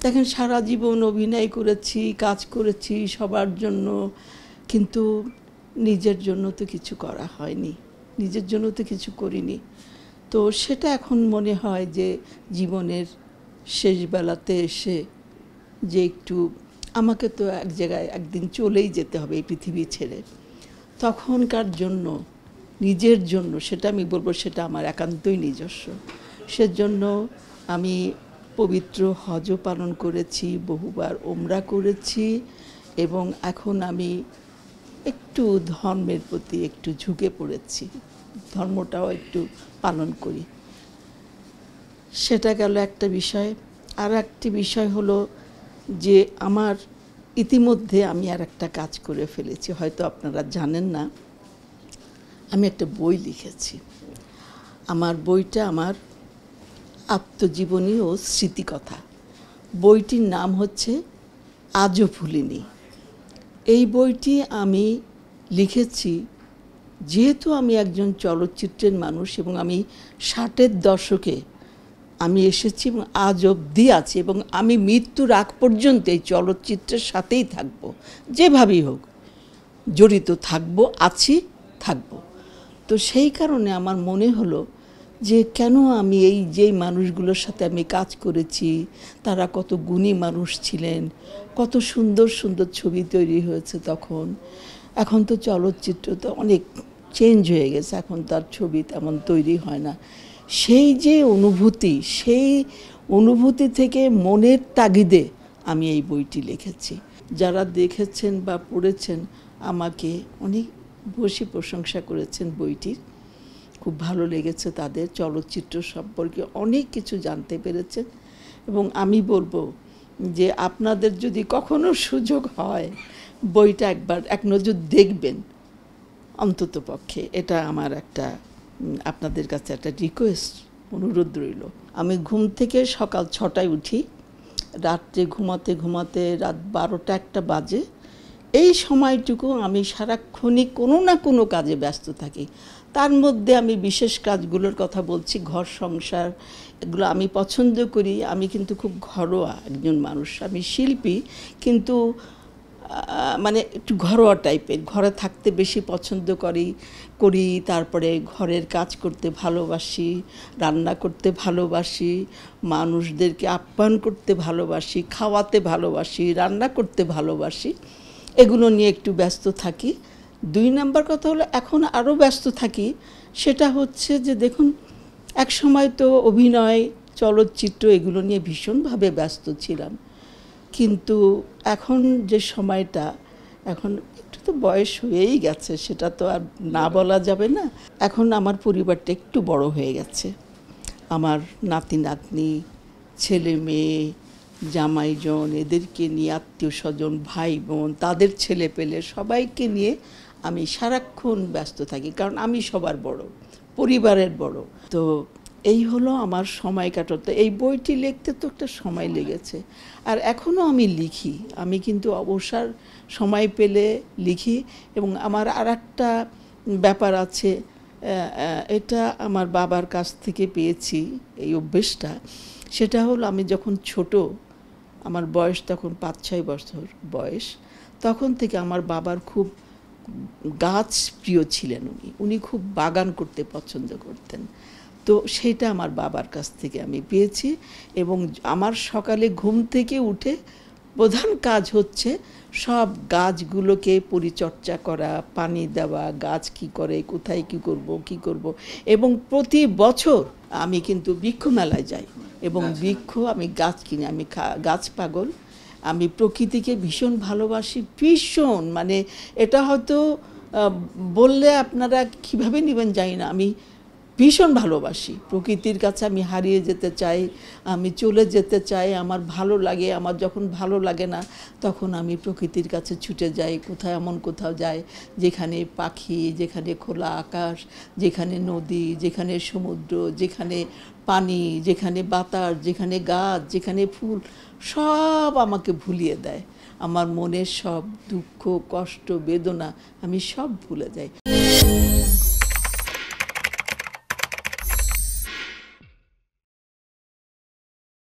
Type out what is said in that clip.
দেখেন সারা জীবন অভিনয় করেছি, কাজ করেছি সবার জন্য, কিন্তু নিজের জন্য তো কিছু করা হয়নি, নিজের জন্য তো কিছু করিনি। তো সেটা এখন মনে হয় যে জীবনের শেষ বেলাতে এসে যে একটু আমাকে তো এক জায়গায় একদিন চলেই যেতে হবে এই পৃথিবী ছেড়ে। তখনকার জন্য, নিজের জন্য, সেটা আমি বলবো সেটা আমার একান্তই নিজস্ব। সেজন্য আমি পবিত্র হজও পালন করেছি, বহুবার ওমরা করেছি, এবং এখন আমি একটু ধর্মের প্রতি একটু ঝুঁকে পড়েছি, ধর্মটাও একটু পালন করি। সেটা গেল একটা বিষয়। আর একটি বিষয় হলো যে আমার ইতিমধ্যে আমি আর একটা কাজ করে ফেলেছি, হয়তো আপনারা জানেন না, আমি একটা বই লিখেছি। আমার বইটা আমার আত্মজীবনী ও স্মৃতিকথা। বইটির নাম হচ্ছে আজও ভুলিনি। এই বইটি আমি লিখেছি যেহেতু আমি একজন চলচ্চিত্রের মানুষ, এবং আমি 60-এর দশকে আমি এসেছি এবং আজ অবধি আছি, এবং আমি মৃত্যুর আগ পর্যন্ত এই চলচ্চিত্রের সাথেই থাকব, যেভাবেই হোক জড়িত থাকব, আছি, থাকব। তো সেই কারণে আমার মনে হলো যে কেন আমি এই যেই মানুষগুলোর সাথে আমি কাজ করেছি, তারা কত গুণী মানুষ ছিলেন, কত সুন্দর সুন্দর ছবি তৈরি হয়েছে তখন। এখন তো চলচ্চিত্র তো অনেক চেঞ্জ হয়ে গেছে, এখন তার ছবি তেমন তৈরি হয় না। সেই যে অনুভূতি, সেই অনুভূতি থেকে মনের তাগিদে আমি এই বইটি লিখেছি। যারা দেখেছেন বা পড়েছেন আমাকে অনেক বেশি প্রশংসা করেছেন বইটির, খুব ভালো লেগেছে তাদের, চলচ্চিত্র সম্পর্কে অনেক কিছু জানতে পেরেছেন। এবং আমি বলবো যে আপনাদের যদি কখনো সুযোগ হয় বইটা একবার এক নজর দেখবেন অন্তত পক্ষে, এটা আমার একটা আপনাদের কাছে একটা রিকোয়েস্ট, অনুরোধ রইল। আমি ঘুম থেকে সকাল 6টায় উঠি, রাত্রে ঘুমাতে ঘুমাতে রাত 12টা-1টা বাজে। এই সময়টুকু আমি সারাক্ষণই কোনো না কোনো কাজে ব্যস্ত থাকি। তার মধ্যে আমি বিশেষ কাজগুলোর কথা বলছি, ঘর সংসার, এগুলো আমি পছন্দ করি। আমি কিন্তু খুব ঘরোয়া একজন মানুষ, আমি শিল্পী, কিন্তু মানে একটু ঘরোয়া টাইপের, ঘরে থাকতে বেশি পছন্দ করি। তারপরে ঘরের কাজ করতে ভালোবাসি, রান্না করতে ভালোবাসি, মানুষদেরকে আপ্যায়ন করতে ভালোবাসি, খাওয়াতে ভালোবাসি, রান্না করতে ভালোবাসি, এগুলো নিয়ে একটু ব্যস্ত থাকি। 2 নাম্বার কথা হলো এখন আরও ব্যস্ত থাকি, সেটা হচ্ছে যে দেখুন এক সময় তো অভিনয়, চলচ্চিত্র এগুলো নিয়ে ভীষণভাবে ব্যস্ত ছিলাম, কিন্তু এখন যে সময়টা, এখন একটু তো বয়স হয়েই গেছে, সেটা তো আর না বলা যাবে না। এখন আমার পরিবারটা একটু বড় হয়ে গেছে, আমার নাতি নাতনি, ছেলে মেয়ে, জামাইজন, এদেরকে নিয়ে, আত্মীয় স্বজন, ভাই বোন, তাদের ছেলে পেলে সবাইকে নিয়ে আমি সারাক্ষণ ব্যস্ত থাকি, কারণ আমি সবার বড়, পরিবারের বড়। তো এই হলো আমার সময় কাটাতে। এই বইটি লিখতে তো একটা সময় লেগেছে, আর এখনও আমি লিখি। আমি কিন্তু অবসর সময় পেলে লিখি। এবং আমার আর একটা ব্যাপার আছে, এটা আমার বাবার কাছ থেকে পেয়েছি এই অভ্যেসটা। সেটা হলো আমি যখন ছোট, আমার বয়স তখন 5-6 বছর বয়স, তখন থেকে আমার বাবার খুব গাছ প্রিয় ছিলেন। উনি খুব বাগান করতে পছন্দ করতেন। তো সেটা আমার বাবার কাছ থেকে আমি পেয়েছি। এবং আমার সকালে ঘুম থেকে উঠে প্রধান কাজ হচ্ছে সব গাছগুলোকে পরিচর্যা করা, পানি দেওয়া, গাছ কি করে, কোথায় কি করব। এবং প্রতি বছর আমি কিন্তু বৃক্ষ মেলায় যাই, এবং বৃক্ষ, আমি গাছ কিনি, আমি গাছ পাগল। আমি প্রকৃতিকে ভীষণ ভালোবাসি, ভীষণ, মানে এটা হয়তো বললে আপনারা কীভাবে নেবেন জানি না, আমি ভীষণ ভালোবাসি প্রকৃতির কাছে। আমি হারিয়ে যেতে চাই, আমি চলে যেতে চাই, আমার ভালো লাগে। আমার যখন ভালো লাগে না তখন আমি প্রকৃতির কাছে ছুটে যাই, এমন কোথাও যাই যেখানে পাখি, যেখানে খোলা আকাশ, যেখানে নদী, যেখানে সমুদ্র, যেখানে পানি, যেখানে বাতাস, যেখানে গাছ, যেখানে ফুল, সব আমাকে ভুলিয়ে দেয়। আমার মনের সব দুঃখ, কষ্ট, বেদনা আমি সব ভুলে যাই।